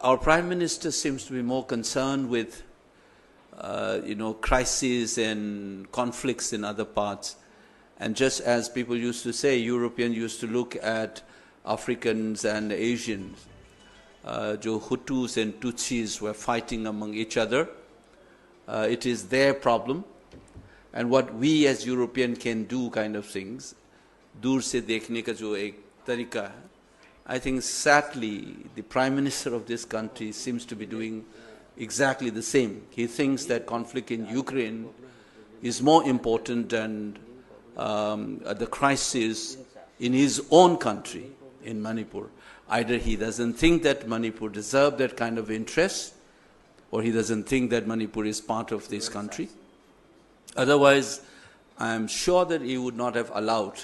our Prime Minister seems to be more concerned with, crises and conflicts in other parts. And just as people used to say, Europeans used to look at Africans and Asians, jo Hutus and Tutsis were fighting among each other. It is their problem. And what we as European can do kind of things, दूर से देखने का जो एक तरीका है, I think sadly the Prime Minister of this country seems to be doing exactly the same. He thinks that conflict in Ukraine is more important than the crisis in his own country, in Manipur. Either he doesn't think that Manipur deserves that kind of interest, or he doesn't think that Manipur is part of this country. Otherwise, I am sure that he would not have allowed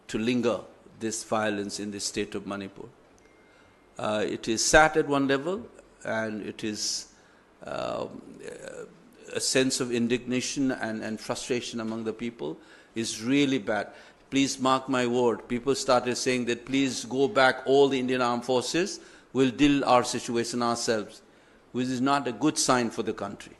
to linger this violence in the state of Manipur. It is sad at one level, and it is a sense of indignation and frustration among the people is really bad. Please mark my word, people started saying that please go back all the Indian armed forces, we'll deal our situation ourselves, which is not a good sign for the country.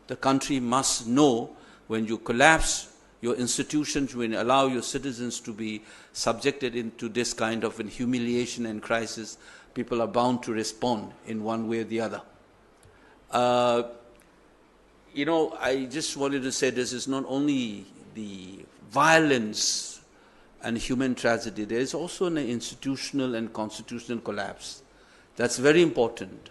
The country must know when you collapse your institutions, when you allow your citizens to be subjected into this kind of humiliation and crisis, people are bound to respond in one way or the other. I just wanted to say this is not only the violence and human tragedy, there is also an institutional and constitutional collapse. That's very important.